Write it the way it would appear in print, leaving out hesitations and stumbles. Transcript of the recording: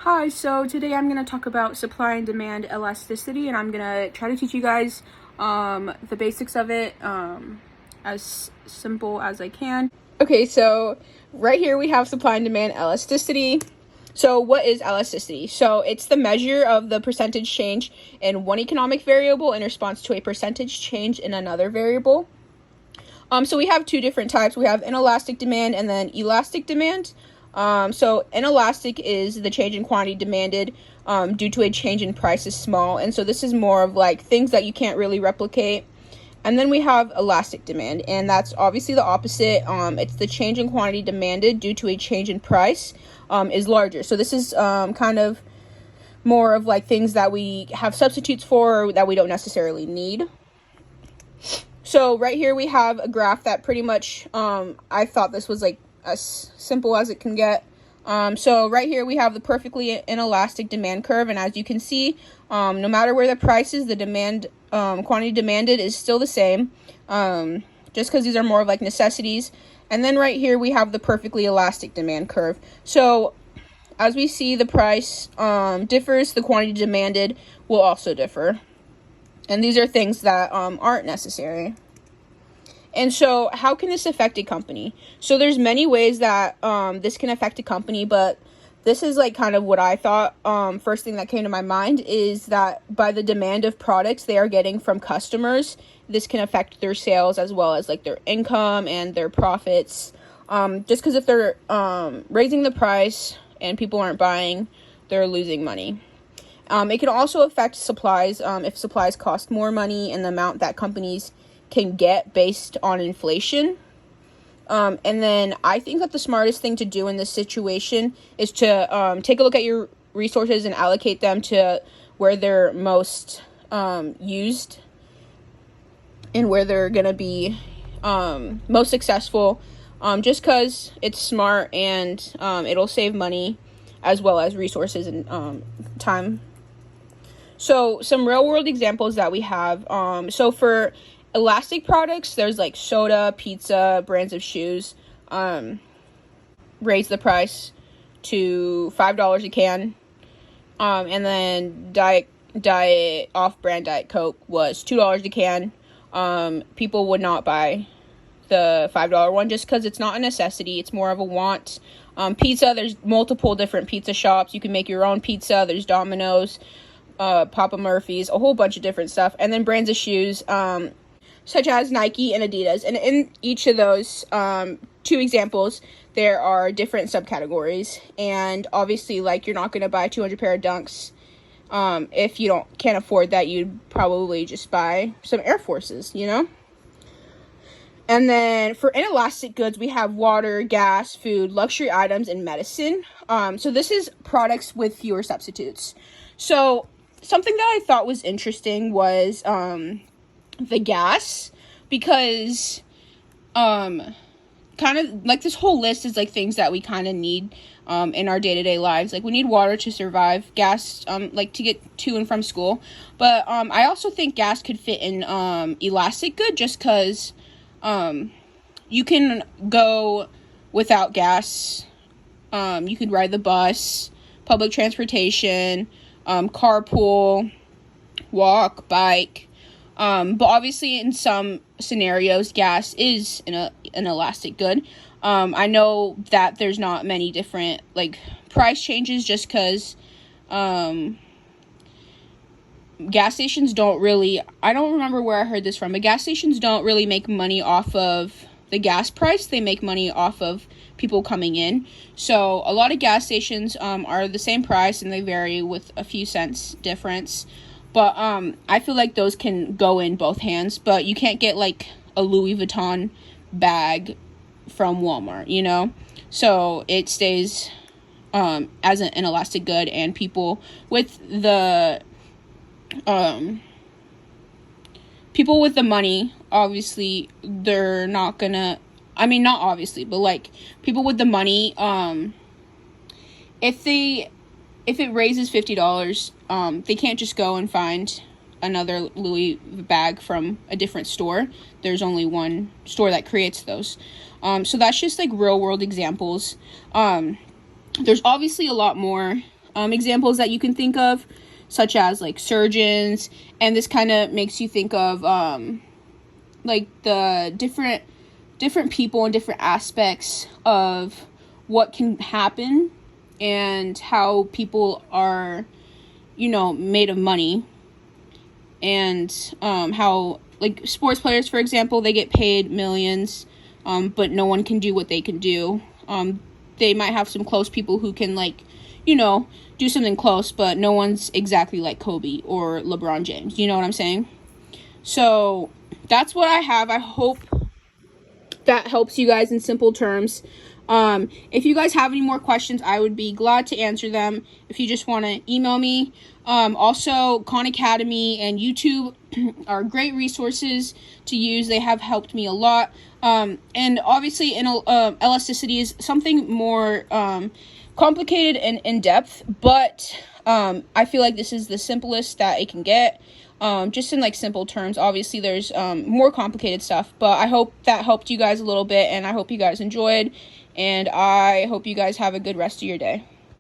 Hi, so today I'm going to talk about supply and demand elasticity, and I'm going to try to teach you guys the basics of it as simple as I can. Okay, so right here we have supply and demand elasticity. So what is elasticity? So it's the measure of the percentage change in one economic variable in response to a percentage change in another variable. So we have two different types. We have inelastic demand and then elastic demand. So inelastic is the change in quantity demanded due to a change in price is small. And so this is more of like things that you can't really replicate. And then we have elastic demand, and that's obviously the opposite. It's the change in quantity demanded due to a change in price is larger. So this is kind of more of like things that we have substitutes for that we don't necessarily need. So right here we have a graph that pretty much, I thought this was like as simple as it can get. So right here we have the perfectly inelastic demand curve, and as you can see, no matter where the price is, the demand quantity demanded is still the same, just because these are more of like necessities. And then right here we have the perfectly elastic demand curve. So as we see, the price differs, the quantity demanded will also differ. And these are things that aren't necessary. And so how can this affect a company? So there's many ways that this can affect a company, but this is like kind of what I thought. First thing that came to my mind is that by the demand of products they are getting from customers, this can affect their sales as well as like their income and their profits. Just because if they're raising the price and people aren't buying, they're losing money. It can also affect supplies if supplies cost more money and the amount that companies can get based on inflation. And then I think that the smartest thing to do in this situation is to take a look at your resources and allocate them to where they're most used and where they're going to be most successful, just because it's smart and it'll save money as well as resources and time. So some real world examples that we have. So for elastic products, there's like soda, pizza, brands of shoes, raise the price to $5 a can. And then diet off-brand Diet Coke was $2 a can. People would not buy the $5 one just because it's not a necessity. It's more of a want. Pizza, there's multiple different pizza shops. You can make your own pizza. There's Domino's, Papa Murphy's, a whole bunch of different stuff. And then brands of shoes, such as Nike and Adidas. And in each of those two examples, there are different subcategories. And obviously, like, you're not going to buy 200 pair of Dunks. If you can't afford that, you'd probably just buy some Air Forces, you know? And then for inelastic goods, we have water, gas, food, luxury items, and medicine. So this is products with fewer substitutes. So something that I thought was interesting was the gas, because kind of like this whole list is like things that we kind of need in our day-to-day lives. Like we need water to survive, gas like to get to and from school, but I also think gas could fit in elastic good, just because you can go without gas. You could ride the bus, public transportation, carpool, walk, bike. But obviously in some scenarios, gas is an elastic good. I know that there's not many different like price changes, just because gas stations don't really, I don't remember where I heard this from, but gas stations don't really make money off of the gas price. They make money off of people coming in. So a lot of gas stations are the same price, and they vary with a few cents difference. But I feel like those can go in both hands, but you can't get like a Louis Vuitton bag from Walmart, you know? So it stays as an inelastic good, and people with the money, obviously, they're not gonna, I mean, not obviously, but like people with the money, if it raises $50, they can't just go and find another Louis bag from a different store. There's only one store that creates those. So that's just like real world examples. There's obviously a lot more examples that you can think of, such as like surgeons, and this kind of makes you think of like the different people and different aspects of what can happen and how people are, you know, made of money, and how, like, sports players, for example, they get paid millions, but no one can do what they can do. They might have some close people who can, like, you know, do something close, but no one's exactly like Kobe or LeBron James. You know what I'm saying? So that's what I have. I hope that helps you guys in simple terms. If you guys have any more questions, I would be glad to answer them. If you just want to email me. Also, Khan Academy and YouTube are great resources to use. They have helped me a lot. And obviously, elasticity is something more complicated and in-depth, but I feel like this is the simplest that it can get. Just in like simple terms. Obviously there's more complicated stuff, but I hope that helped you guys a little bit, and I hope you guys enjoyed, and I hope you guys have a good rest of your day.